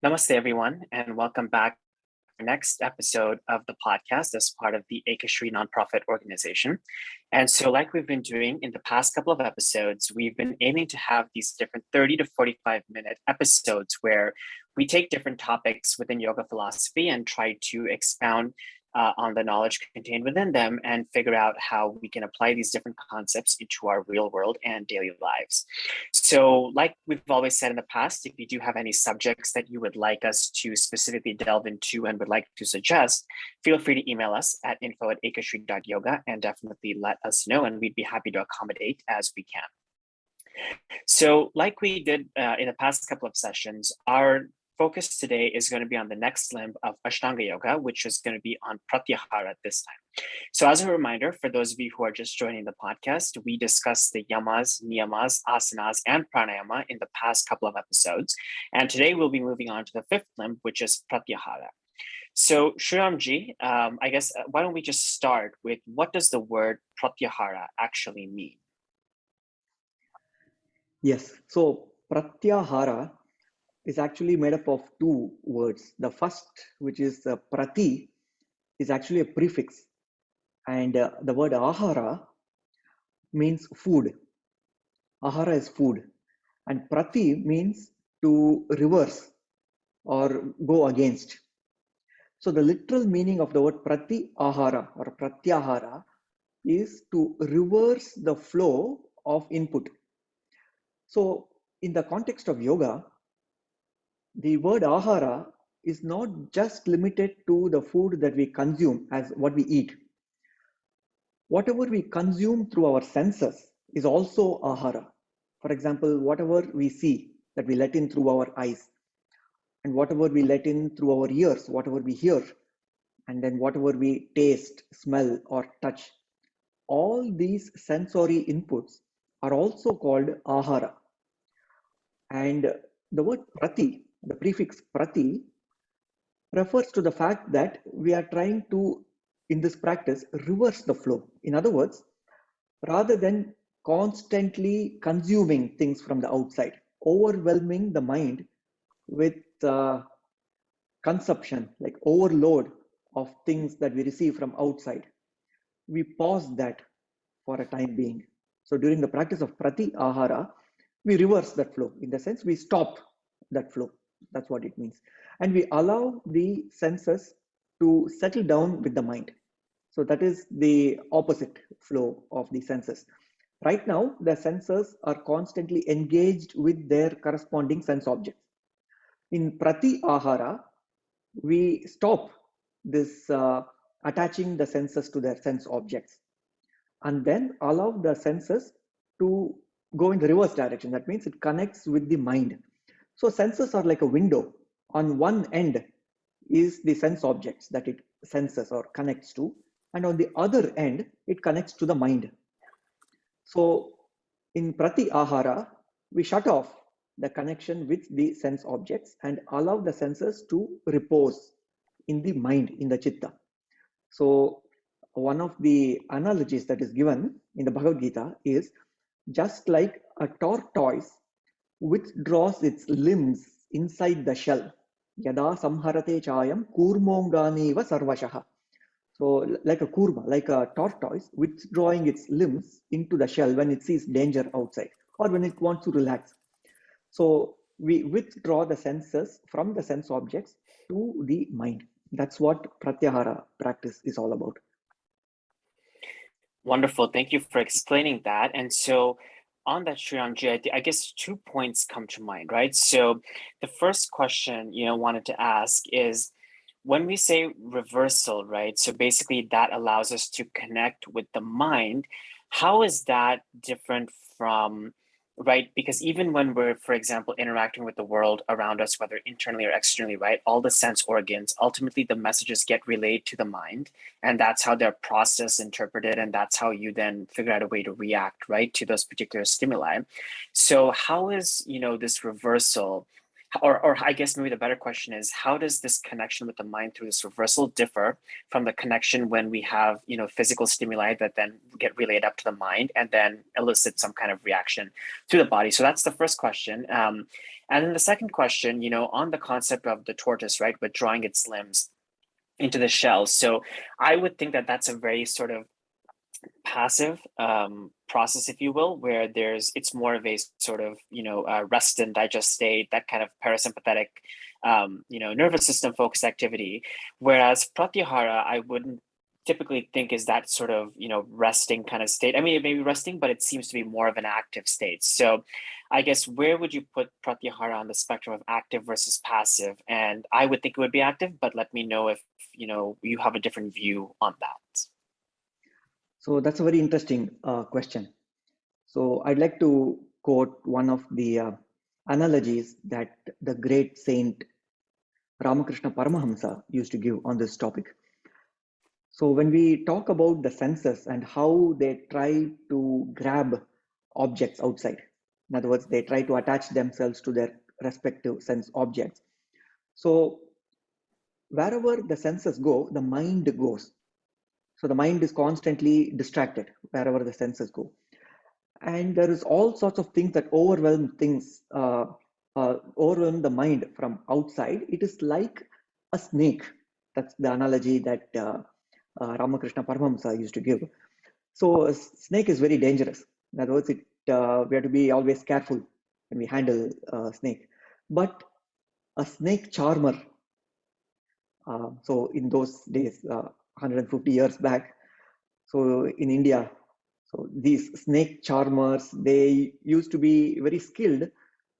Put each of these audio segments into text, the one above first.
Namaste, everyone, and welcome back to our next episode of the podcast as part of the EkaShri nonprofit organization. And so, like we've been doing in the past couple of episodes, we've been aiming to have these different 30 to 45-minute episodes where we take different topics within yoga philosophy and try to expound on the knowledge contained within them and figure out how we can apply these different concepts into our real world and daily lives. So, like we've always said in the past, if you do have any subjects that you would like us to specifically delve into and would like to suggest, feel free to email us at info@ekashri.yoga and definitely let us know, and we'd be happy to accommodate as we can. So, like we did in the past couple of sessions, our focus today is going to be on the next limb of Ashtanga Yoga, which is going to be on Pratyahara this time. So as a reminder, for those of you who are just joining the podcast, we discussed the yamas, niyamas, asanas, and pranayama in the past couple of episodes. And today we'll be moving on to the fifth limb, which is Pratyahara. So Shriramji, I guess, why don't we just start with what does the word Pratyahara actually mean? Yes, so Pratyahara is actually made up of two words. The first, which is prati, is actually a prefix, and the word ahara means food. Ahara is food, and prati means to reverse or go against. So the literal meaning of the word pratyahara or pratyahara is to reverse the flow of input. So in the context of yoga, the word ahara is not just limited to the food that we consume as what we eat. Whatever we consume through our senses is also ahara. For example, whatever we see that we let in through our eyes, and whatever we let in through our ears, whatever we hear, and then whatever we taste, smell, or touch. All these sensory inputs are also called ahara. And the word prati, the prefix prati, refers to the fact that we are trying to, in this practice, reverse the flow. In other words, rather than constantly consuming things from the outside, overwhelming the mind with consumption, like overload of things that we receive from outside, we pause that for a time being. So during the practice of pratyahara, we reverse that flow. In the sense, we stop that flow. That's what it means. And we allow the senses to settle down with the mind. So that is the opposite flow of the senses. Right now, the senses are constantly engaged with their corresponding sense objects. In pratyahara, we stop this attaching the senses to their sense objects and then allow the senses to go in the reverse direction. That means it connects with the mind. So senses are like a window. On one end is the sense objects that it senses or connects to, and on the other end, it connects to the mind. So in Pratyahara, we shut off the connection with the sense objects and allow the senses to repose in the mind, in the chitta. So one of the analogies that is given in the Bhagavad Gita is just like a tortoise withdraws its limbs inside the shell. Yada samharate chayam kurmonganiva sarvashaha. So like a kurma, like a tortoise withdrawing its limbs into the shell when it sees danger outside or when it wants to relax. So we withdraw the senses from the sense objects to the mind. That's what Pratyahara practice is all about. Wonderful. Thank you for explaining that. And so on that, Shriramji, I guess 2 points come to mind, right? So the first question, wanted to ask is, when we say reversal, right? So basically that allows us to connect with the mind. How is that different from, right? Because even when we're, for example, interacting with the world around us, whether internally or externally, right? All the sense organs, ultimately the messages get relayed to the mind, and that's how they're processed, interpreted, and that's how you then figure out a way to react, right, to those particular stimuli. So how is, this reversal or I guess maybe the better question is, how does this connection with the mind through this reversal differ from the connection when we have, physical stimuli that then get relayed up to the mind and then elicit some kind of reaction through the body? So that's the first question. And then the second question, on the concept of the tortoise, right, withdrawing its limbs into the shell. So I would think that that's a very sort of passive process, if you will, where it's more of a sort of rest and digest state, that kind of parasympathetic nervous system focused activity. Whereas pratyahara, I wouldn't typically think is that sort of resting kind of state. I mean, it may be resting, but it seems to be more of an active state. So I guess where would you put pratyahara on the spectrum of active versus passive? And I would think it would be active, but let me know if you have a different view on that. So that's a very interesting question. So I'd like to quote one of the analogies that the great saint Ramakrishna Paramahamsa used to give on this topic. So when we talk about the senses and how they try to grab objects outside, in other words, they try to attach themselves to their respective sense objects. So wherever the senses go, the mind goes. So the mind is constantly distracted wherever the senses go. And there is all sorts of things that overwhelm overwhelm the mind from outside. It is like a snake. That's the analogy that Ramakrishna Paramahamsa used to give. So a snake is very dangerous. In other words, we have to be always careful when we handle a snake. But a snake charmer, so in those days, 150 years back, so in India, so these snake charmers, they used to be very skilled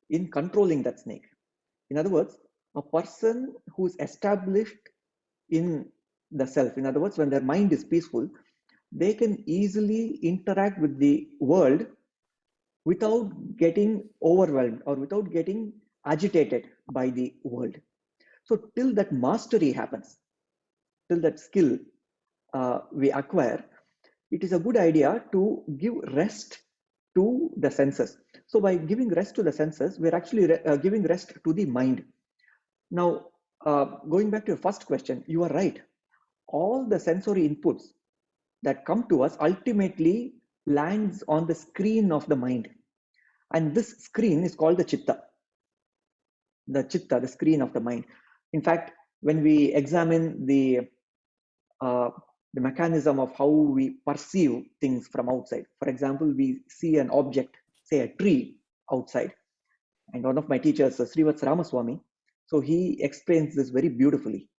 in controlling that snake. In other words, a person who's established in the self, in other words, when their mind is peaceful, they can easily interact with the world without getting overwhelmed or without getting agitated by the world. So till that mastery happens, till that skill we acquire, it is a good idea to give rest to the senses. So by giving rest to the senses, we're actually giving rest to the mind. Now, going back to your first question, you are right. All the sensory inputs that come to us ultimately lands on the screen of the mind. And this screen is called the chitta. The screen of the mind. In fact, when we examine the mechanism of how we perceive things from outside. For example, we see an object, say a tree outside. And one of my teachers, Srivatsa Ramaswamy, so he explains this very beautifully.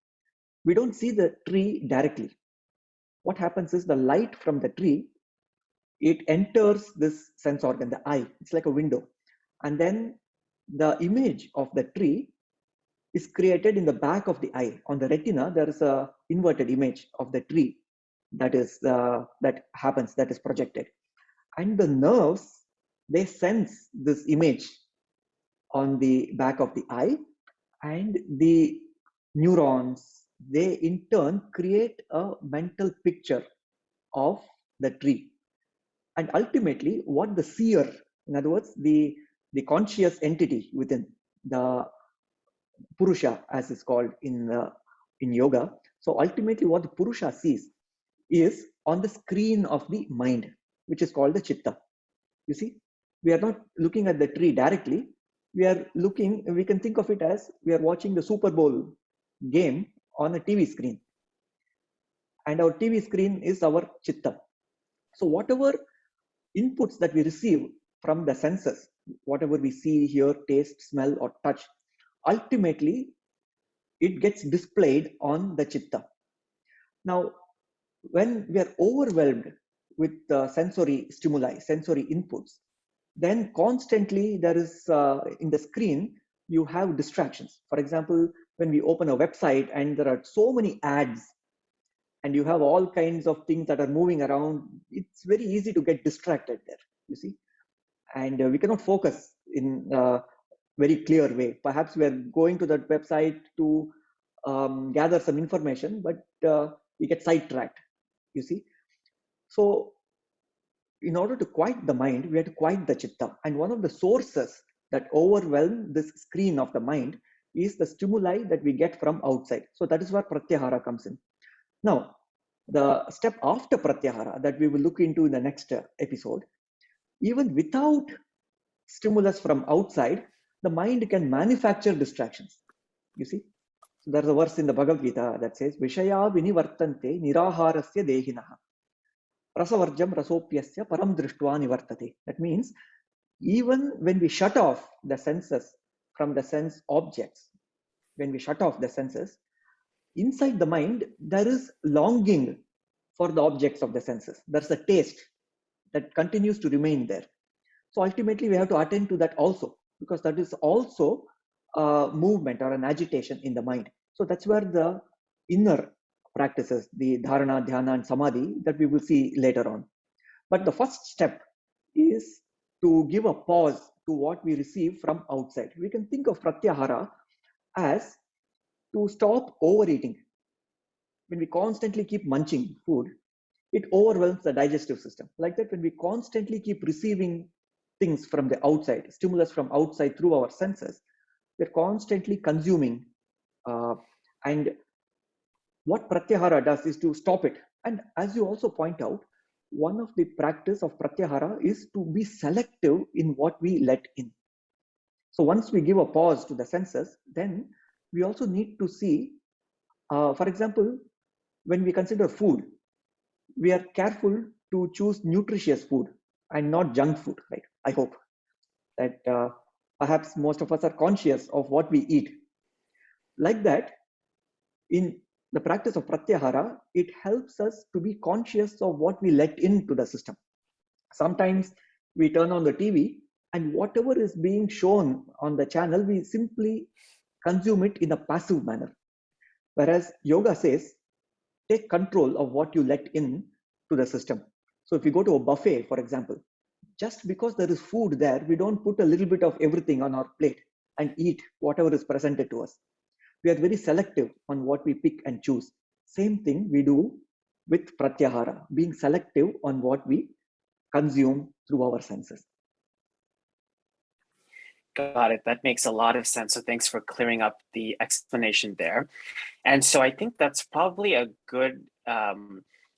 We don't see the tree directly. What happens is the light from the tree, it enters this sense organ, the eye. It's like a window. And then the image of the tree is created in the back of the eye. On the retina, there is a inverted image of the tree that is projected, and the nerves, they sense this image on the back of the eye, and the neurons, they in turn create a mental picture of the tree. And ultimately what the seer, in other words, the conscious entity within the Purusha, as is called in yoga, so ultimately what the Purusha sees is on the screen of the mind, which is called the chitta. You see, we are not looking at the tree directly. We can think of it as we are watching the Super Bowl game on a TV screen. And our TV screen is our chitta. So whatever inputs that we receive from the senses, whatever we see, hear, taste, smell, or touch, ultimately it gets displayed on the chitta. Now, when we are overwhelmed with sensory stimuli, sensory inputs, then constantly there is in the screen, you have distractions. For example, when we open a website and there are so many ads and you have all kinds of things that are moving around, it's very easy to get distracted there, you see. And we cannot focus in a very clear way. Perhaps we are going to that website to gather some information, but we get sidetracked, you see. So in order to quiet the mind, we have to quiet the chitta. And one of the sources that overwhelm this screen of the mind is the stimuli that we get from outside. So that is where Pratyahara comes in. Now, the step after Pratyahara that we will look into in the next episode, even without stimulus from outside, the mind can manufacture distractions. You see, so there's a verse in the Bhagavad Gita that says, Vishaya vinivartante niraharasya dehinaha rasavarjam rasopyasya param drishtva nivartate. That means even when we shut off the senses from the sense objects, when we shut off the senses, inside the mind, there is longing for the objects of the senses. There's a taste that continues to remain there. So ultimately, we have to attend to that also, because that is also a movement or an agitation in the mind. So that's where the inner practices, the dharana, dhyana, and samadhi, that we will see later on. But the first step is to give a pause to what we receive from outside. We can think of Pratyahara as to stop overeating. When we constantly keep munching food, it overwhelms the digestive system. Like that, when we constantly keep receiving things from the outside, stimulus from outside through our senses, we're constantly consuming. And what Pratyahara does is to stop it. And as you also point out, one of the practice of Pratyahara is to be selective in what we let in. So once we give a pause to the senses, then we also need to see, for example, when we consider food, we are careful to choose nutritious food and not junk food, right? I hope that perhaps most of us are conscious of what we eat. Like that, in the practice of Pratyahara, it helps us to be conscious of what we let into the system. Sometimes we turn on the TV and whatever is being shown on the channel, we simply consume it in a passive manner. Whereas yoga says, take control of what you let in to the system. So if you go to a buffet, for example, just because there is food there, we don't put a little bit of everything on our plate and eat whatever is presented to us. We are very selective on what we pick and choose. Same thing we do with Pratyahara, being selective on what we consume through our senses. Got it. That makes a lot of sense. So thanks for clearing up the explanation there. And so I think that's probably a good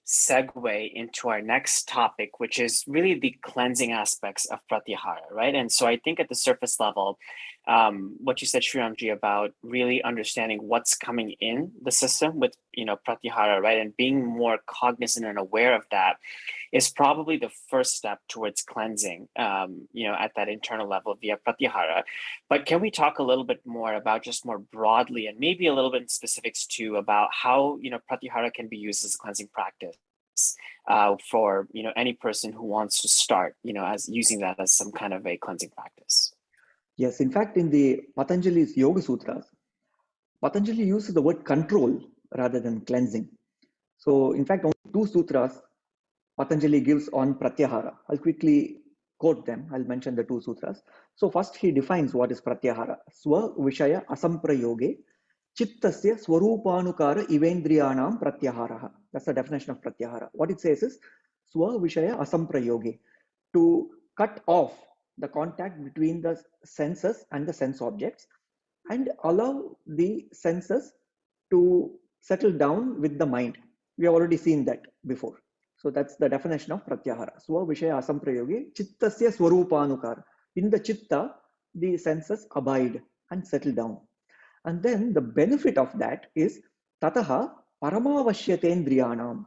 segue into our next topic, which is really the cleansing aspects of Pratyahara, right? And so I think at the surface level, what you said, Shriramji, about really understanding what's coming in the system with, Pratyahara, right? And being more cognizant and aware of that is probably the first step towards cleansing, at that internal level via Pratyahara. But can we talk a little bit more about just more broadly and maybe a little bit in specifics too about how, Pratyahara can be used as a cleansing practice for, any person who wants to start, as using that as some kind of a cleansing practice? Yes, in fact, in the Patanjali's Yoga Sutras, Patanjali uses the word control rather than cleansing. So in fact, only 2 sutras Patanjali gives on Pratyahara. I'll quickly quote them. I'll mention the 2 sutras. So first he defines what is Pratyahara. Swa Vishaya Asamprayoge Chittasya Swarupanukara Ivendriyanam Pratyahara. That's the definition of Pratyahara. What it says is Swa Vishaya Asamprayoge, to cut off the contact between the senses and the sense objects and allow the senses to settle down with the mind. We have already seen that before. So that's the definition of Pratyahara. Swa Vishaya Asamprayoge Chittasya Swarupanukara. In the Chitta, the senses abide and settle down. And then the benefit of that is Tataha Paramavashyatendriyanam.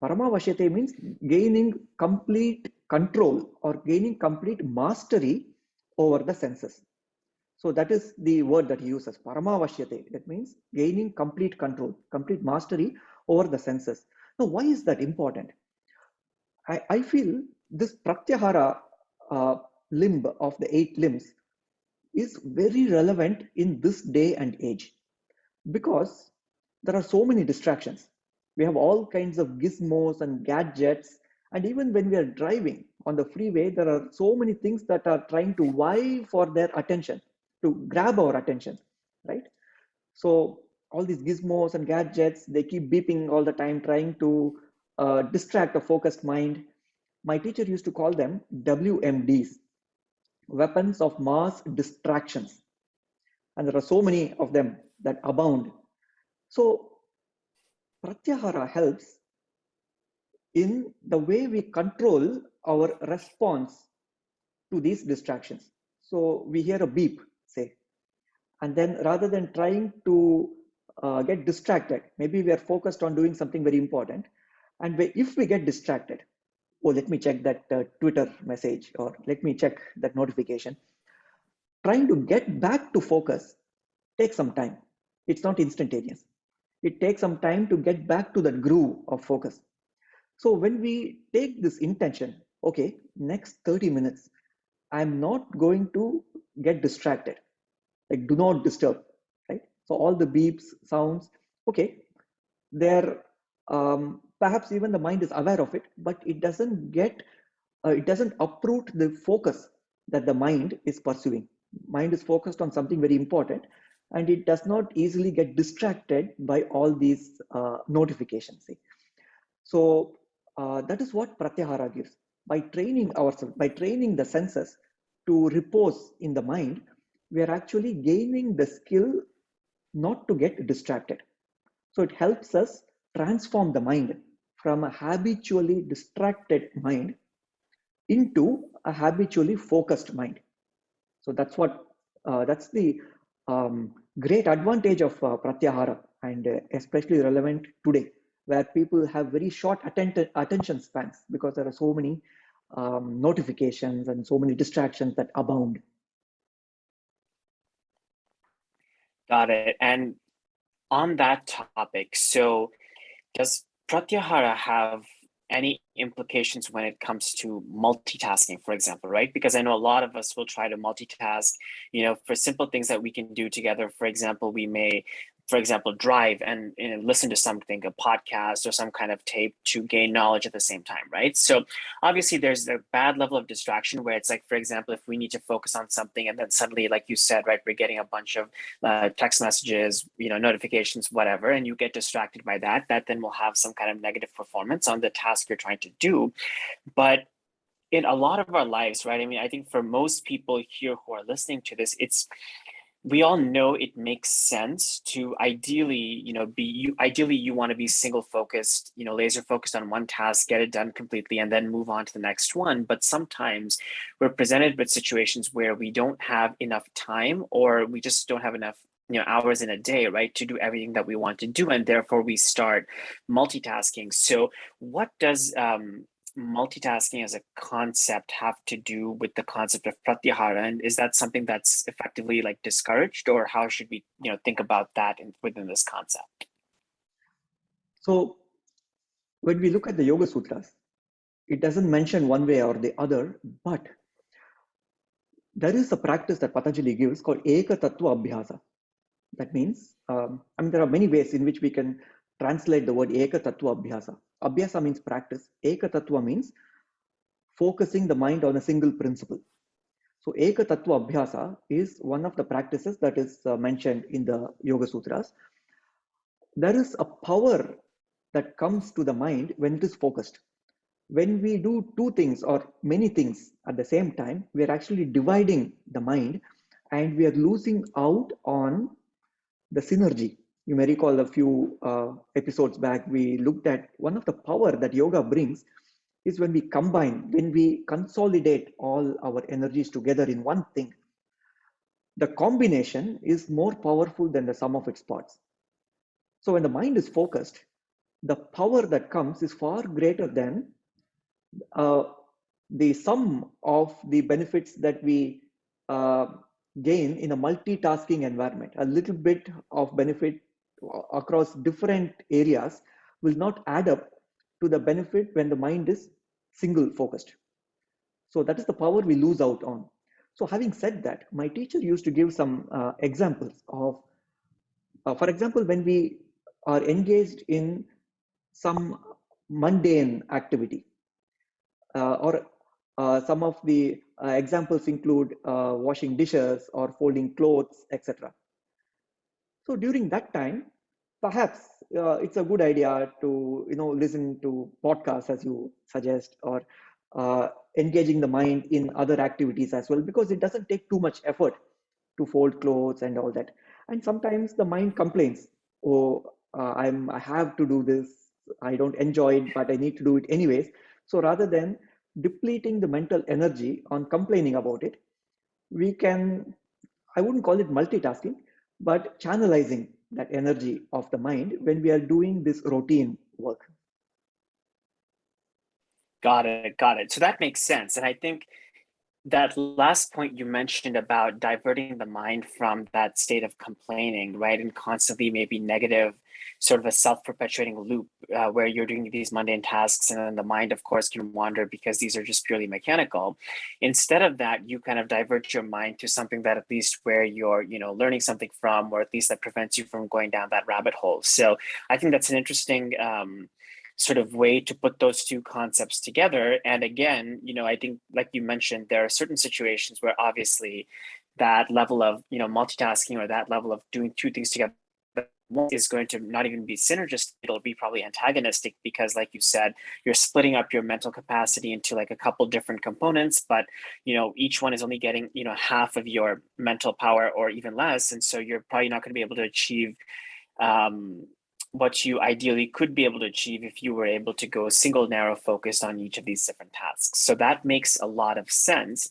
Paramavashyate means gaining complete control or gaining complete mastery over the senses. So that is the word that he uses, Paramavashyate. That means gaining complete control, complete mastery over the senses. Now, why is that important? I feel this Pratyahara limb of the 8 limbs is very relevant in this day and age because there are so many distractions. We have all kinds of gizmos and gadgets, and even when we are driving on the freeway, there are so many things that are trying to vie for their attention, to grab our attention, right? So all these gizmos and gadgets, they keep beeping all the time, trying to distract a focused mind. My teacher used to call them WMDs, weapons of mass distractions. And there are so many of them that abound. So Pratyahara helps in the way we control our response to these distractions. So we hear a beep, say, and then rather than trying to get distracted, maybe we are focused on doing something very important. And if we get distracted, oh, let me check that Twitter message, or let me check that notification. Trying to get back to focus takes some time. It's not instantaneous. It takes some time to get back to that groove of focus. So when we take this intention, okay, next 30 minutes, I'm not going to get distracted. Like, do not disturb, right? So all the beeps, sounds, okay, they're perhaps even the mind is aware of it, but it doesn't uproot the focus that the mind is pursuing. Mind is focused on something very important, and it does not easily get distracted by all these notifications. See? So that is what Pratyahara gives. By training ourselves, by training the senses to repose in the mind, we are actually gaining the skill not to get distracted. So it helps us transform the mind from a habitually distracted mind into a habitually focused mind. So that's the great advantage of Pratyahara, and especially relevant today, where people have very short attention spans because there are so many notifications and so many distractions that abound. Got it. And on that topic, so does Pratyahara have any implications when it comes to multitasking, for example, right? Because I know a lot of us will try to multitask, for simple things that we can do together. For example, we may, drive and listen to something, a podcast or some kind of tape, to gain knowledge at the same time, right? So obviously there's a bad level of distraction where it's like, for example, if we need to focus on something and then suddenly, like you said, right, we're getting a bunch of text messages, notifications, whatever, and you get distracted by that then will have some kind of negative performance on the task you're trying to do. But in a lot of our lives, right, I mean, I think for most people here who are listening to this, we all know it makes sense to ideally, you want to be single focused, laser focused on one task, get it done completely, and then move on to the next one. But sometimes we're presented with situations where we don't have enough time, or we just don't have enough hours in a day, right, to do everything that we want to do, and therefore we start multitasking. So what does multitasking as a concept have to do with the concept of pratyahara, and is that something that's effectively like discouraged, or how should we think about that within this concept? So when we look at the Yoga Sutras, it doesn't mention one way or the other, but there is a practice that Patanjali gives called Eka Tattva Abhyasa. That means, there are many ways in which we can translate the word Eka Tattva Abhyasa. Abhyasa means practice. Eka Tattva means focusing the mind on a single principle. So Eka Tattva Abhyasa is one of the practices that is mentioned in the Yoga Sutras. There is a power that comes to the mind when it is focused. When we do two things or many things at the same time, we are actually dividing the mind, and we are losing out on the synergy. You may recall a few episodes back, we looked at one of the power that yoga brings is when we combine, when we consolidate all our energies together in one thing. The combination is more powerful than the sum of its parts. So when the mind is focused, the power that comes is far greater than the sum of the benefits that we gain in a multitasking environment. A little bit of benefit across different areas will not add up to the benefit when the mind is single focused. So that is the power we lose out on. So having said that, my teacher used to give some examples of, for example, when we are engaged in some mundane activity, or some of the examples include washing dishes or folding clothes, etc. So during that time, perhaps it's a good idea to listen to podcasts as you suggest, or engaging the mind in other activities as well, because it doesn't take too much effort to fold clothes and all that. And sometimes the mind complains, oh, I have to do this, I don't enjoy it, but I need to do it anyways. So rather than depleting the mental energy on complaining about it, we can, I wouldn't call it multitasking, but channelizing that energy of the mind when we are doing this routine work. Got it. Got it. So that makes sense. And I think that last point you mentioned about diverting the mind from that state of complaining, right? And constantly maybe negative, sort of a self-perpetuating loop where you're doing these mundane tasks and then the mind, of course, can wander because these are just purely mechanical. Instead of that, you kind of divert your mind to something that at least where you're, learning something from, or at least that prevents you from going down that rabbit hole. So I think that's an interesting sort of way to put those two concepts together. And again, I think, like you mentioned, there are certain situations where obviously that level of, multitasking or that level of doing two things together is going to not even be synergistic. It'll be probably antagonistic because, like you said, you're splitting up your mental capacity into like a couple different components, but each one is only getting half of your mental power or even less, and so you're probably not going to be able to achieve what you ideally could be able to achieve if you were able to go single narrow focused on each of these different tasks. So that makes a lot of sense.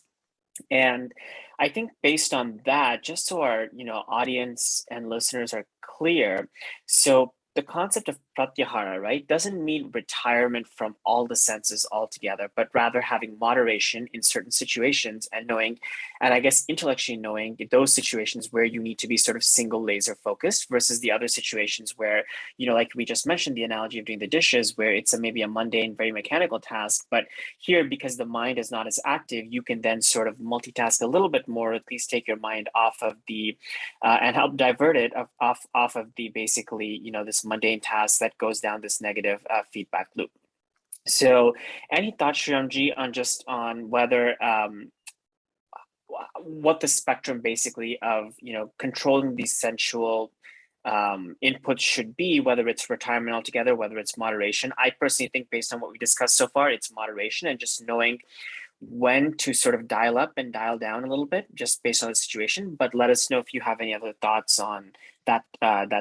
And I think based on that, just so our audience and listeners are clear, so the concept of pratyahara, right, doesn't mean retirement from all the senses altogether, but rather having moderation in certain situations and knowing, and I guess intellectually knowing those situations where you need to be sort of single laser focused versus the other situations where, like we just mentioned, the analogy of doing the dishes, where it's maybe a mundane, very mechanical task, but here, because the mind is not as active, you can then sort of multitask a little bit more, at least take your mind off of the, and help divert it off of the basically, this mundane task that goes down this negative feedback loop. So any thoughts, Shriramji, on whether, what the spectrum basically of, controlling these sensual inputs should be, whether it's retirement altogether, whether it's moderation? I personally think, based on what we discussed so far, it's moderation and just knowing when to sort of dial up and dial down a little bit, just based on the situation. But let us know if you have any other thoughts on that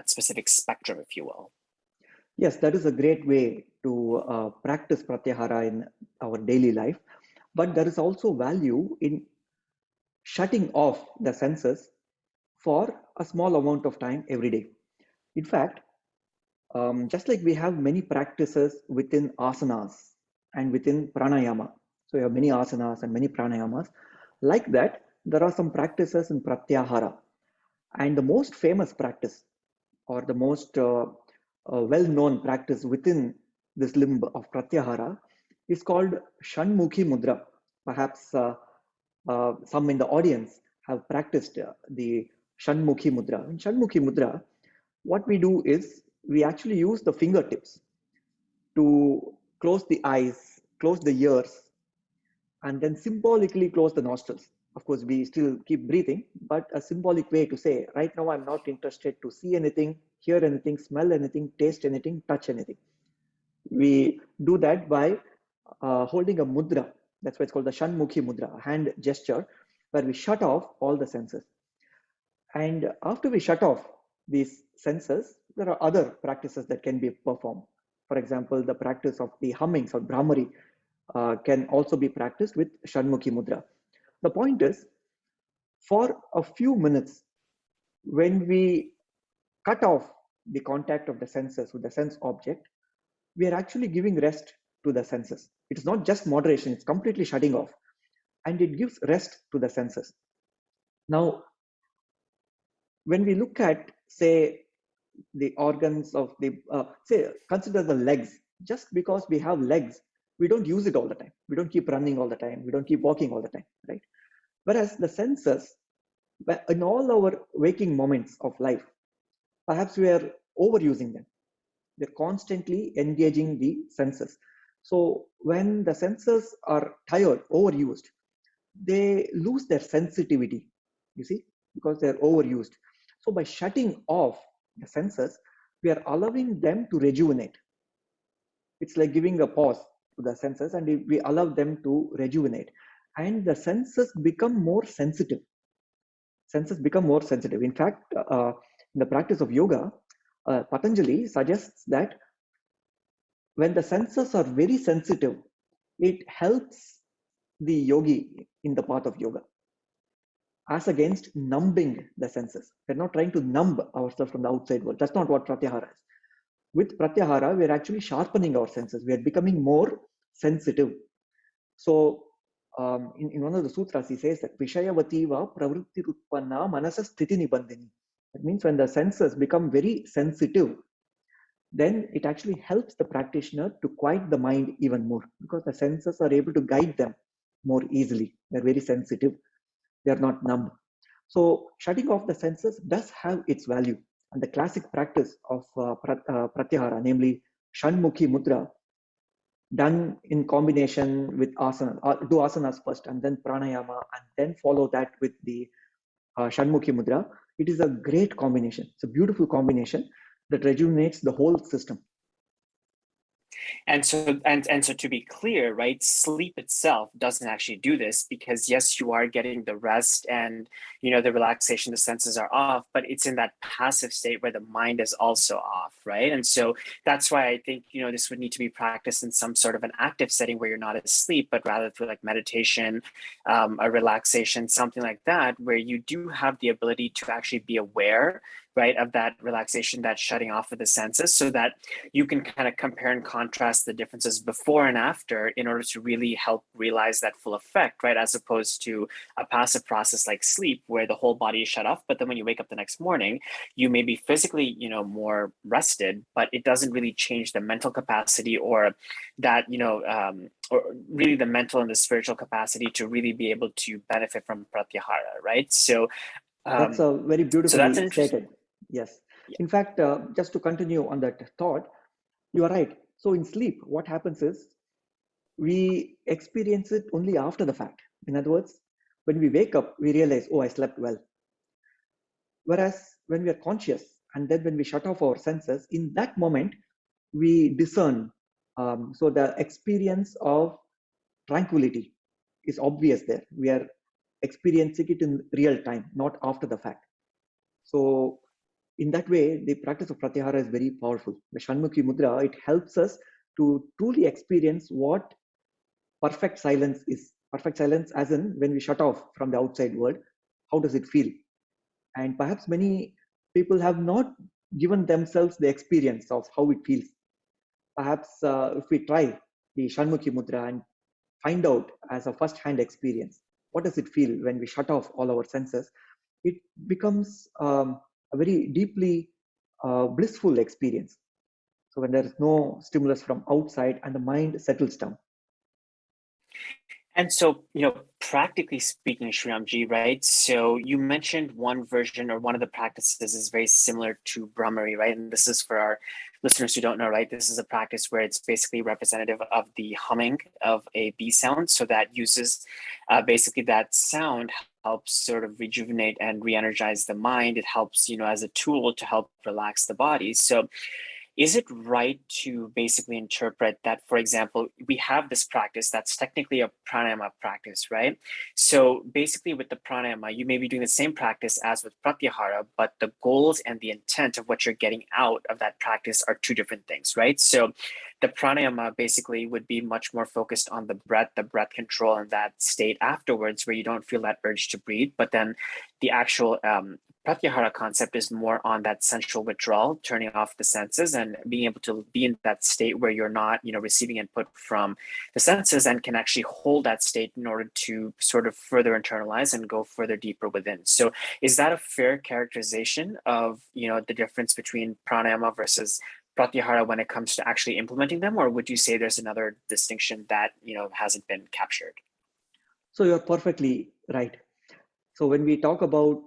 specific spectrum, if you will. Yes, that is a great way to practice pratyahara in our daily life. But there is also value in shutting off the senses for a small amount of time every day. In fact, just like we have many practices within asanas and within pranayama, so you have many asanas and many pranayamas, like that, there are some practices in pratyahara. And the most famous practice, or the most well-known practice within this limb of pratyahara, is called Shanmukhi Mudra. Perhaps some in the audience have practiced the Shanmukhi Mudra. In Shanmukhi Mudra, what we do is we actually use the fingertips to close the eyes, close the ears, and then symbolically close the nostrils. Of course, we still keep breathing, but a symbolic way to say, right now I'm not interested to see anything, hear anything, smell anything, taste anything, touch anything. We do that by holding a mudra. That's why it's called the Shanmukhi Mudra, a hand gesture, where we shut off all the senses. And after we shut off these senses, there are other practices that can be performed. For example, the practice of the hummings or Brahmari can also be practiced with Shanmukhi Mudra. The point is, for a few minutes, when we cut off the contact of the senses with the sense object, we are actually giving rest to the senses. It's not just moderation, it's completely shutting off. And it gives rest to the senses. Now, when we look at, say, the organs of the, say, consider the legs. Just because we have legs, we don't use it all the time. We don't keep running all the time. We don't keep walking all the time, right? Whereas the senses, in all our waking moments of life, perhaps we are overusing them. We're constantly engaging the senses. So when the senses are tired, overused, they lose their sensitivity, you see, because they're overused. So by shutting off the senses, we are allowing them to rejuvenate. It's like giving a pause. to the senses, and we allow them to rejuvenate. And the senses become more sensitive. Senses become more sensitive. In fact, in the practice of yoga, Patanjali suggests that when the senses are very sensitive, it helps the yogi in the path of yoga, as against numbing the senses. We're not trying to numb ourselves from the outside world. That's not what Pratyahara is. With Pratyahara, we're actually sharpening our senses. We are becoming more sensitive. So, in one of the sutras, he says that Vishayavati va pravritti utpanna manasa sthiti nibandhini. That means when the senses become very sensitive, then it actually helps the practitioner to quiet the mind even more, because the senses are able to guide them more easily. They're very sensitive. They're not numb. So shutting off the senses does have its value. And the classic practice of Pratyahara, namely Shanmukhi Mudra, done in combination with asana, do asanas first and then pranayama, and then follow that with the Shanmukhi Mudra. It is a great combination. It's a beautiful combination that rejuvenates the whole system. And so to be clear, right, sleep itself doesn't actually do this, because yes, you are getting the rest and the relaxation, the senses are off, but it's in that passive state where the mind is also off, right? And so that's why I think this would need to be practiced in some sort of an active setting where you're not asleep, but rather through like meditation, a relaxation, something like that, where you do have the ability to actually be aware, right, of that relaxation, that shutting off of the senses, so that you can kind of compare and contrast the differences before and after in order to really help realize that full effect, right? As opposed to a passive process like sleep, where the whole body is shut off, but then when you wake up the next morning, you may be physically, more rested, but it doesn't really change the mental capacity or that, or really the mental and the spiritual capacity to really be able to benefit from Pratyahara, right? So That's a very so that's beautifully an interesting. stated. Yes. Yeah. In fact, just to continue on that thought, you are right. So in sleep, what happens is we experience it only after the fact. In other words, when we wake up, we realize, oh, I slept well. Whereas when we are conscious and then when we shut off our senses, in that moment, we discern. So the experience of tranquility is obvious there. We are experiencing it in real time, not after the fact. So in that way, the practice of Pratyahara is very powerful. The Shanmukhi Mudra, it helps us to truly experience what perfect silence is. Perfect silence as in when we shut off from the outside world, how does it feel? And perhaps many people have not given themselves the experience of how it feels. Perhaps if we try the Shanmukhi Mudra and find out as a first-hand experience, what does it feel when we shut off all our senses? It becomes a very deeply blissful experience. So when there is no stimulus from outside and the mind settles down. And so, practically speaking, Shriramji, right? So you mentioned one version or one of the practices is very similar to Brahmari, right? And this is for our listeners who don't know, right? This is a practice where it's basically representative of the humming of a bee sound. So that uses basically that sound helps sort of rejuvenate and re-energize the mind. It helps, as a tool to help relax the body. So is it right to basically interpret that, for example, we have this practice that's technically a pranayama practice, right? So basically with the pranayama, you may be doing the same practice as with pratyahara, but the goals and the intent of what you're getting out of that practice are two different things, right? So the pranayama basically would be much more focused on the breath control, and that state afterwards where you don't feel that urge to breathe. But then the actual Pratyahara concept is more on that sensual withdrawal, turning off the senses and being able to be in that state where you're not, receiving input from the senses and can actually hold that state in order to sort of further internalize and go further deeper within. So is that a fair characterization of, the difference between pranayama versus Pratyahara when it comes to actually implementing them? Or would you say there's another distinction that, hasn't been captured? So you're perfectly right. So when we talk about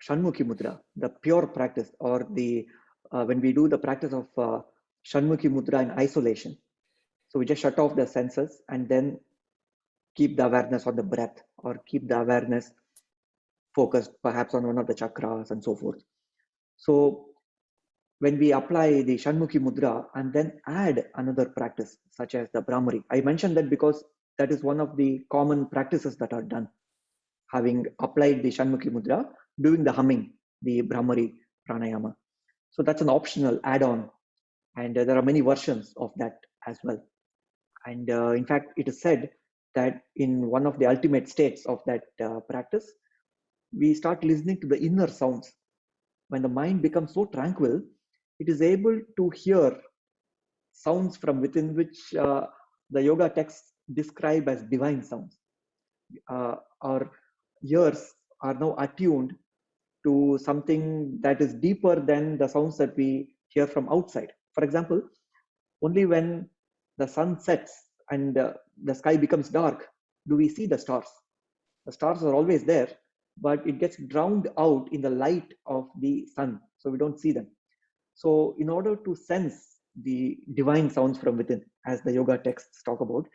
Shanmukhi Mudra, the pure practice, or the when we do the practice of Shanmukhi Mudra in isolation, so we just shut off the senses and then keep the awareness on the breath, or keep the awareness focused perhaps on one of the chakras and so forth. So when we apply the Shanmukhi Mudra and then add another practice, such as the Brahmari. I mentioned that because that is one of the common practices that are done. Having applied the Shanmukhi Mudra, doing the humming, the Brahmari Pranayama. So that's an optional add-on, and there are many versions of that as well. And in fact, it is said that in one of the ultimate states of that practice, we start listening to the inner sounds. When the mind becomes so tranquil, it is able to hear sounds from within, which the yoga texts describe as divine sounds. Our ears are now attuned to something that is deeper than the sounds that we hear from outside. For example, only when the sun sets and the sky becomes dark do we see the stars. The stars are always there, but it gets drowned out in the light of the sun, so we don't see them. So in order to sense the divine sounds from within, as the yoga texts talk about,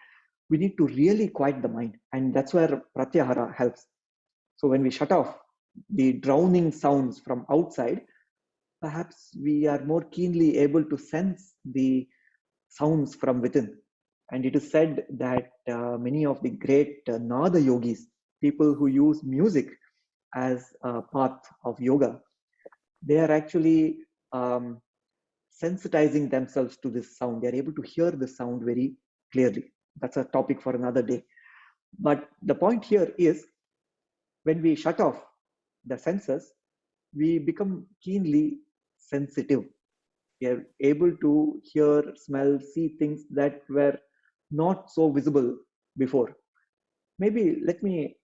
we need to really quiet the mind, and that's where Pratyahara helps. So when we shut off the drowning sounds from outside, perhaps we are more keenly able to sense the sounds from within. And it is said that many of the great Nada yogis, people who use music as a path of yoga, they are actually sensitizing themselves to this sound. They are able to hear the sound very clearly. That's a topic for another day. But the point here is, when we shut off the senses, we become keenly sensitive. We are able to hear, smell, see things that were not so visible before. Maybe let me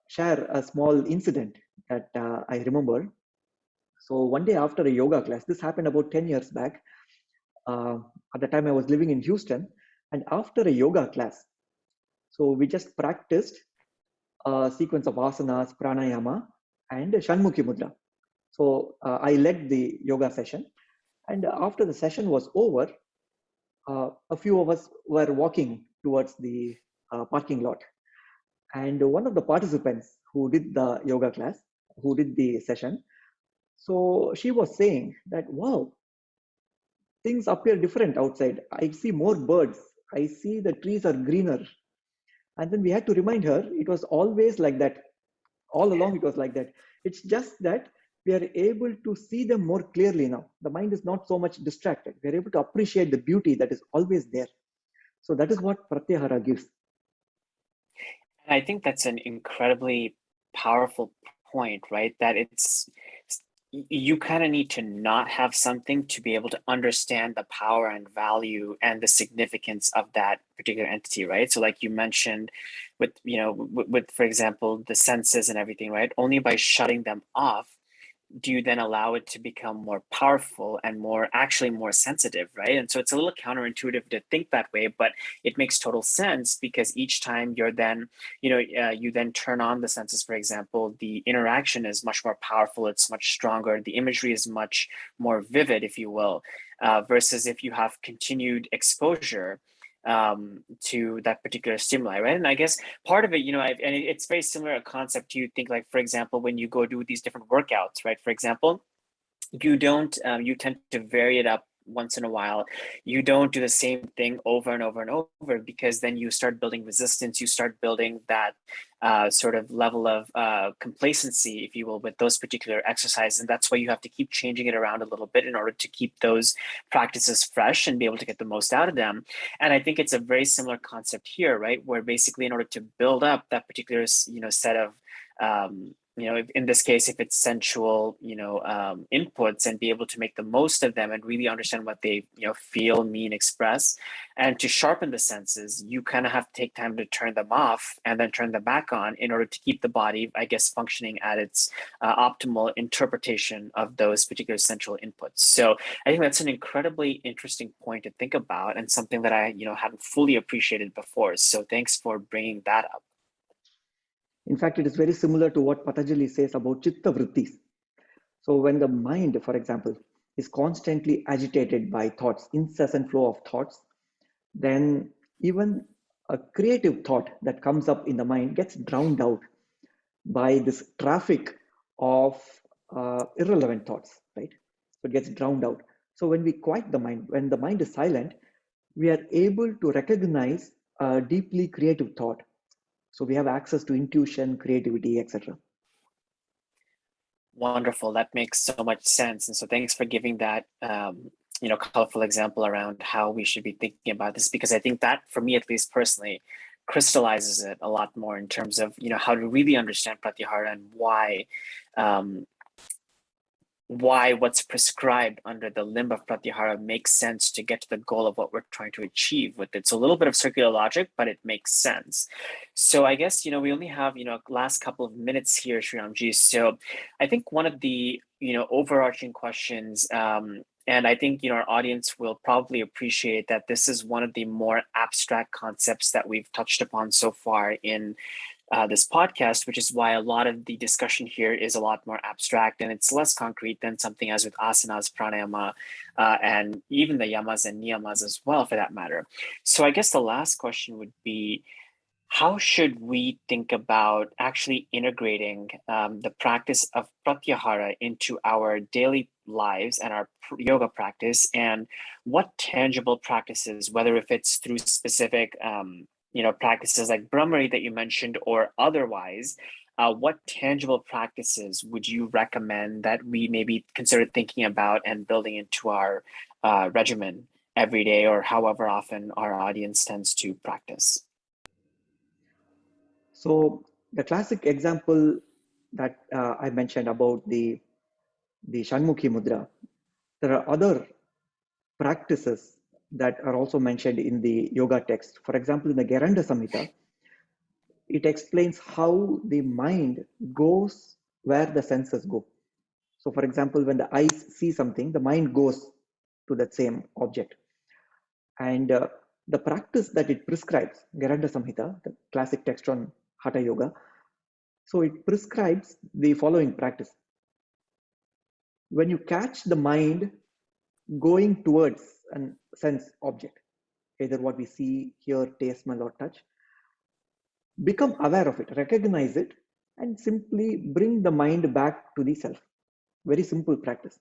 share a small incident that I remember. So one day after a yoga class, this happened about 10 years back. At the time I was living in Houston, and after a yoga class, so we just practiced a sequence of asanas, pranayama, and Shanmukhi Mudra. So I led the yoga session, and after the session was over, a few of us were walking towards the parking lot, and one of the participants who did the yoga class, who did the session, so she was saying that, wow, things appear different outside. I see more birds. I see the trees are greener. And then we had to remind her it was always like that. All along it was like that. It's just that we are able to see them more clearly now. The mind is not so much distracted. We are able to appreciate the beauty that is always there. So that is what Pratyahara gives. And I think that's an incredibly powerful point, right? That you kind of need to not have something to be able to understand the power and value and the significance of that particular entity, right? So like you mentioned with, with, for example, the senses and everything, right? Only by shutting them off do you then allow it to become more powerful and actually more sensitive, right? And so it's a little counterintuitive to think that way, but it makes total sense, because each time you're then, you then turn on the senses, for example, the interaction is much more powerful, it's much stronger, the imagery is much more vivid, if you will, versus if you have continued exposure to that particular stimuli, right? And I guess part of it, and it's very similar a concept to, you think, like, for example, when you go do these different workouts, right? For example, you don't you tend to vary it up once in a while. You don't do the same thing over and over and over, because then you start building resistance, you start building that sort of level of complacency, if you will, with those particular exercises. And that's why you have to keep changing it around a little bit in order to keep those practices fresh and be able to get the most out of them. And I think it's a very similar concept here, right? Where basically, in order to build up that particular set of in this case, if it's sensual, inputs, and be able to make the most of them and really understand what they, feel, mean, express, and to sharpen the senses, you kind of have to take time to turn them off and then turn them back on in order to keep the body, I guess, functioning at its optimal interpretation of those particular sensual inputs. So I think that's an incredibly interesting point to think about, and something that I, hadn't fully appreciated before. So thanks for bringing that up. In fact, it is very similar to what Patanjali says about chitta vrittis. So when the mind, for example, is constantly agitated by thoughts, incessant flow of thoughts, then even a creative thought that comes up in the mind gets drowned out by this traffic of irrelevant thoughts, right? So it gets drowned out. So when we quiet the mind, when the mind is silent, we are able to recognize a deeply creative thought. So we have access to intuition, creativity, etc. Wonderful. That makes so much sense. And so thanks for giving that colorful example around how we should be thinking about this, because I think that, for me at least personally, crystallizes it a lot more in terms of how to really understand Pratyahara and why what's prescribed under the limb of Pratyahara makes sense to get to the goal of what we're trying to achieve with it. So a little bit of circular logic, but it makes sense. So I guess, we only have, last couple of minutes here, Shriramji. So I think one of the, overarching questions, and I think, our audience will probably appreciate that this is one of the more abstract concepts that we've touched upon so far in this podcast, which is why a lot of the discussion here is a lot more abstract and it's less concrete than something as with asanas, pranayama, and even the yamas and niyamas as well, for that matter. So I guess the last question would be, how should we think about actually integrating the practice of pratyahara into our daily lives and our yoga practice, and what tangible practices, whether if it's through specific practices like Brahmari that you mentioned or otherwise, what tangible practices would you recommend that we maybe consider thinking about and building into our regimen every day, or however often our audience tends to practice? So the classic example that I mentioned about the Shanmukhi Mudra, there are other practices that are also mentioned in the yoga text. For example, in the Geranda Samhita, it explains how the mind goes where the senses go. So for example, when the eyes see something, the mind goes to that same object. And the practice that it prescribes, Geranda Samhita, the classic text on Hatha Yoga, so it prescribes the following practice. When you catch the mind going towards a sense object, either what we see, hear, taste, smell, or touch, become aware of it, recognize it, and simply bring the mind back to the self. Very simple practice.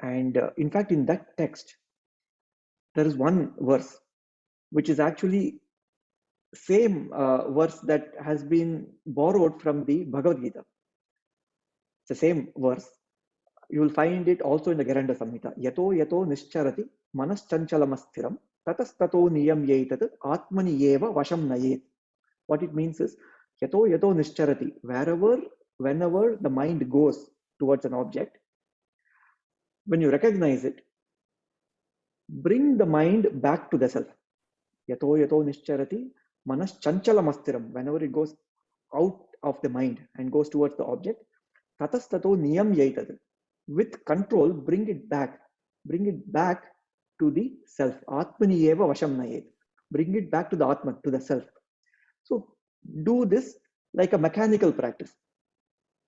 And in fact, in that text, there is one verse which is actually same verse that has been borrowed from the Bhagavad Gita. It's the same verse. You will find it also in the Geranda Samhita. Yato yato nischarati manaschanchalamastiram tatastato niyam yetat atmani eva vasham nayet. What it means is, yato yato nischarati, whenever the mind goes towards an object, when you recognize it, bring the mind back to the self. Yato yato nischarati manaschanchalamastiram, whenever it goes out of the mind and goes towards the object, tatastato niyam yetat, with control, bring it back to the self. Atmani eva vasham nayet, bring it back to the Atman, to the self. So do this like a mechanical practice.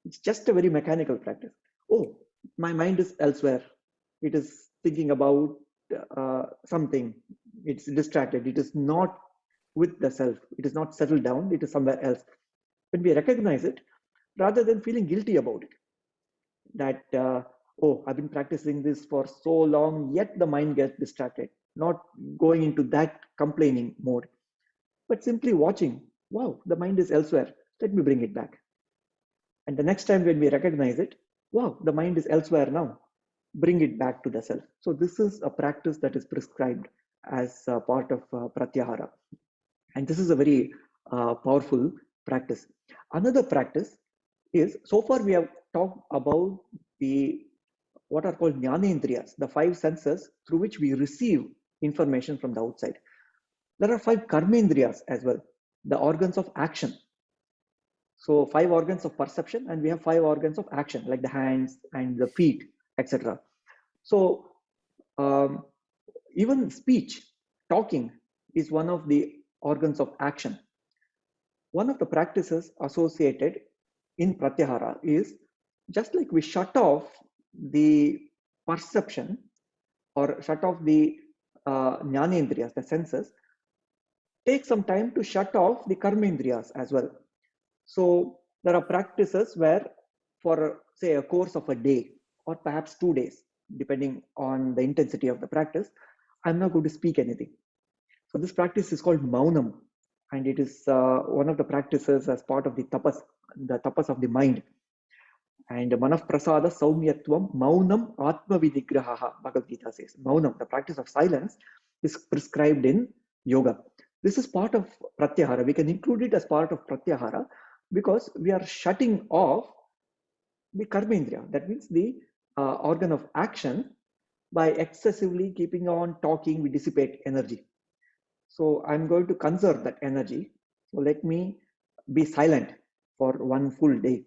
It's just a very mechanical practice. Oh, my mind is elsewhere. It is thinking about something. It's distracted. It is not with the self. It is not settled down. It is somewhere else. When we recognize it, rather than feeling guilty about it, that oh, I've been practicing this for so long, yet the mind gets distracted, not going into that complaining mode, but simply watching, wow, the mind is elsewhere, let me bring it back. And the next time when we recognize it, wow, the mind is elsewhere now, bring it back to the self. So this is a practice that is prescribed as a part of Pratyahara, and this is a very powerful practice. Another practice is, so far we have talked about the what are called jnanendriyas, the 5 senses through which we receive information from the outside. There are 5 karmendriyas as well, the organs of action. So 5 organs of perception, and we have 5 organs of action, like the hands and the feet, etc. So even speech, talking, is one of the organs of action. One of the practices associated in Pratyahara is, just like we shut off the perception or shut off the jnanendriyas, the senses, take some time to shut off the karmendriyas as well. So there are practices where, for say a course of a day or perhaps 2 days, depending on the intensity of the practice, I'm not going to speak anything. So this practice is called Maunam, and it is one of the practices as part of the tapas of the mind. And Manaf Prasada Saumyatvam Maunam Atma Vidigraha, Bhagavad Gita says. Maunam, the practice of silence, is prescribed in yoga. This is part of Pratyahara. We can include it as part of Pratyahara because we are shutting off the Karmendriya. That means the organ of action. By excessively keeping on talking, we dissipate energy. So I'm going to conserve that energy. So let me be silent for one full day.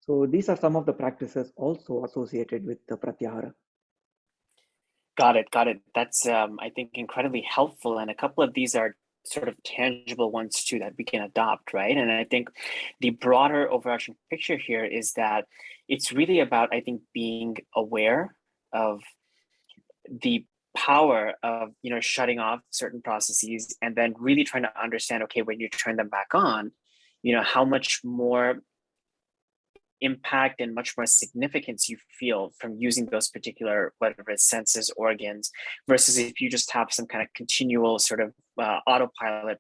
So these are some of the practices also associated with the Pratyahara. Got it. That's, I think, incredibly helpful. And a couple of these are sort of tangible ones too that we can adopt, right? And I think the broader overarching picture here is that it's really about, I think, being aware of the power of, shutting off certain processes and then really trying to understand, okay, when you turn them back on, how much more impact and much more significance you feel from using those particular, whatever it's senses, organs, versus if you just have some kind of continual sort of autopilot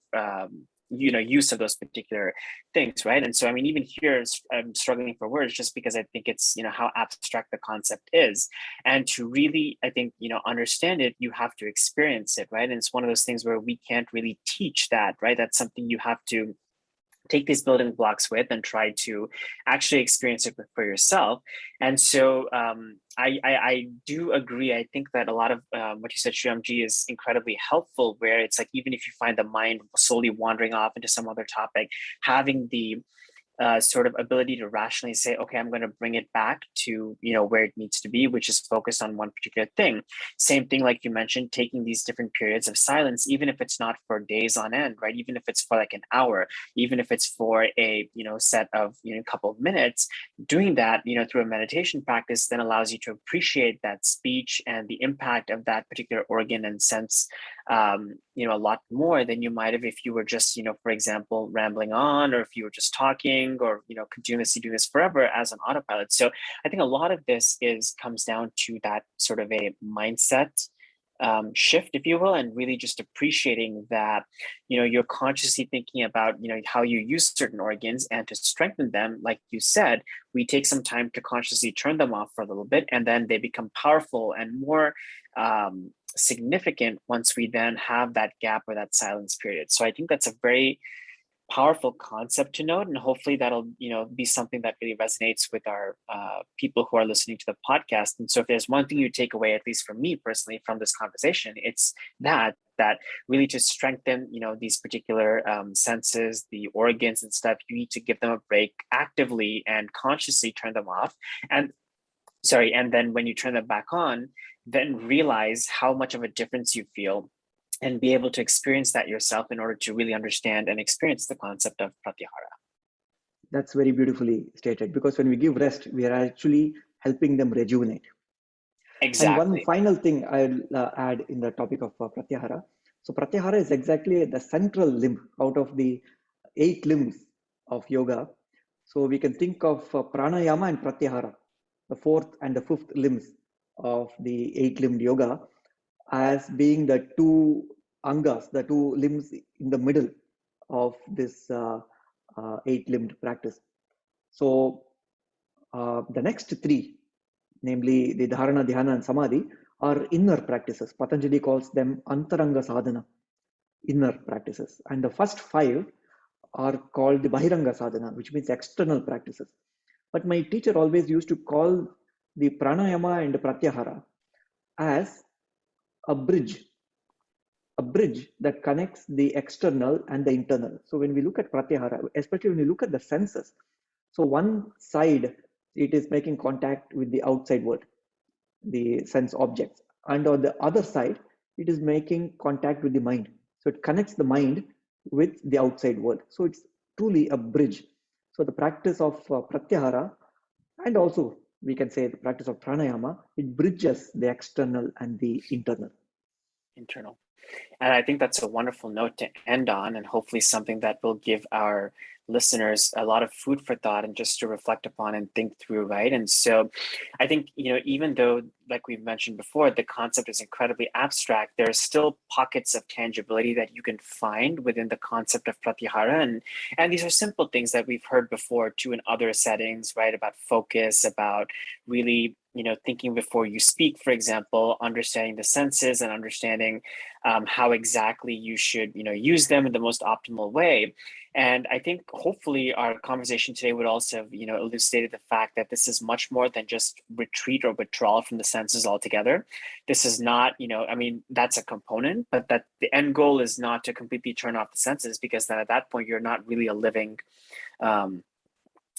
use of those particular things, right? And so, I mean, even here, I'm struggling for words just because I think it's, how abstract the concept is. And to really, I think, understand it, you have to experience it, right? And it's one of those things where we can't really teach that, right? That's something you have to take these building blocks with and try to actually experience it for yourself. And so I do agree. I think that a lot of what you said, Shriramji, is incredibly helpful, where it's like, even if you find the mind slowly wandering off into some other topic, having the sort of ability to rationally say, okay, I'm going to bring it back to, where it needs to be, which is focused on one particular thing. Same thing, like you mentioned, taking these different periods of silence, even if it's not for days on end, right? Even if it's for like an hour, even if it's for a, set of, couple of minutes, doing that, through a meditation practice then allows you to appreciate that speech and the impact of that particular organ and sense, a lot more than you might have if you were just, for example, rambling on, or if you were just talking, or, continuously doing this forever as an autopilot. So I think a lot of this comes down to that sort of a mindset shift, if you will, and really just appreciating that, you're consciously thinking about, how you use certain organs, and to strengthen them, like you said, we take some time to consciously turn them off for a little bit, and then they become powerful and more significant once we then have that gap or that silence period. So I think that's a very powerful concept to note, and hopefully that'll be something that really resonates with our people who are listening to the podcast. And so if there's one thing you take away, at least from me personally, from this conversation, it's that really to strengthen these particular senses, the organs and stuff, you need to give them a break, actively and consciously turn them off, and then when you turn them back on, then realize how much of a difference you feel, and be able to experience that yourself in order to really understand and experience the concept of Pratyahara. That's very beautifully stated, because when we give rest, we are actually helping them rejuvenate. Exactly. And one final thing I'll add in the topic of Pratyahara. So Pratyahara is exactly the central limb out of the 8 limbs of yoga. So we can think of Pranayama and Pratyahara, the 4th and the 5th limbs of the 8-limbed yoga, as being the 2 angas, the 2 limbs in the middle of this 8-limbed practice. So the next 3, namely the dharana, dhyana, and samadhi, are inner practices. Patanjali calls them antaranga sadhana, inner practices. And the first 5 are called the bahiranga sadhana, which means external practices. But my teacher always used to call the pranayama and pratyahara as a bridge that connects the external and the internal. So when we look at pratyahara, especially when you look at the senses, so one side, it is making contact with the outside world, the sense objects, and on the other side, it is making contact with the mind. So it connects the mind with the outside world. So it's truly a bridge. So the practice of pratyahara, and also we can say the practice of pranayama, it bridges the external and the internal. And I think that's a wonderful note to end on, and hopefully something that will give our listeners a lot of food for thought and just to reflect upon and think through, right? And so I think, even though, like we've mentioned before, the concept is incredibly abstract, there are still pockets of tangibility that you can find within the concept of Pratyahara. And these are simple things that we've heard before too in other settings, right? About focus, about really, thinking before you speak, for example, understanding the senses and understanding how exactly you should, use them in the most optimal way. And I think hopefully our conversation today would also have, elucidated the fact that this is much more than just retreat or withdrawal from the senses altogether. This is not, that's a component, but that the end goal is not to completely turn off the senses, because then at that point, you're not really a living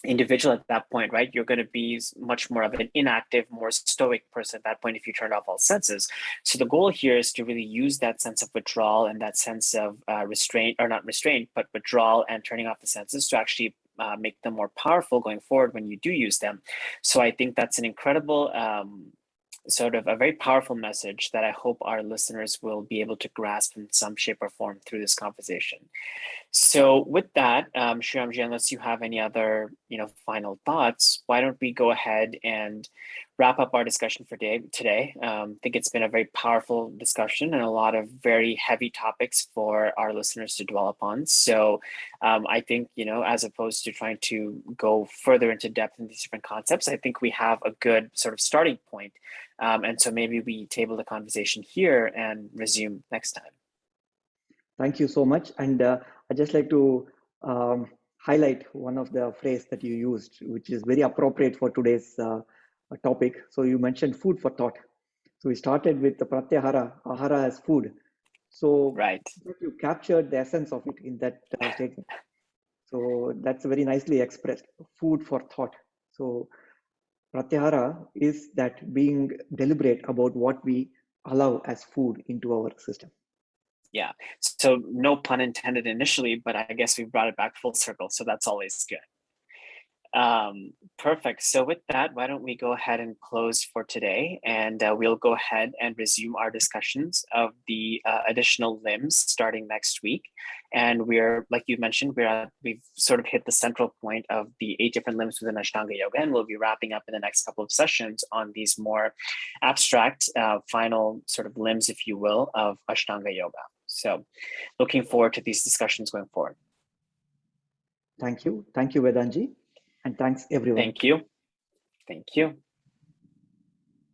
individual at that point, right? You're going to be much more of an inactive, more stoic person at that point if you turn off all senses. So the goal here is to really use that sense of withdrawal and that sense of restraint, or not restraint, but withdrawal and turning off the senses to actually make them more powerful going forward when you do use them. So I think that's an incredible sort of a very powerful message that I hope our listeners will be able to grasp in some shape or form through this conversation. So with that, Shriramji, unless you have any other, final thoughts, why don't we go ahead and wrap up our discussion for today? I think it's been a very powerful discussion and a lot of very heavy topics for our listeners to dwell upon. So I think, as opposed to trying to go further into depth in these different concepts, I think we have a good sort of starting point. And so maybe we table the conversation here and resume next time. Thank you so much. And I'd just like to highlight one of the phrases that you used, which is very appropriate for today's topic. So you mentioned food for thought. So we started with the Pratyahara, ahara as food. So right, you captured the essence of it in that statement. So that's very nicely expressed, food for thought. So Pratyahara is that being deliberate about what we allow as food into our system. Yeah. So no pun intended initially, but I guess we brought it back full circle. So that's always good. Perfect. So with that, why don't we go ahead and close for today, and we'll go ahead and resume our discussions of the additional limbs starting next week. And we're, like you mentioned, we've sort of hit the central point of the 8 different limbs within Ashtanga Yoga, and we'll be wrapping up in the next couple of sessions on these more abstract final sort of limbs, if you will, of Ashtanga Yoga. So looking forward to these discussions going forward. Thank you. Thank you, Vedantji. And thanks, everyone. Thank you. Thank you.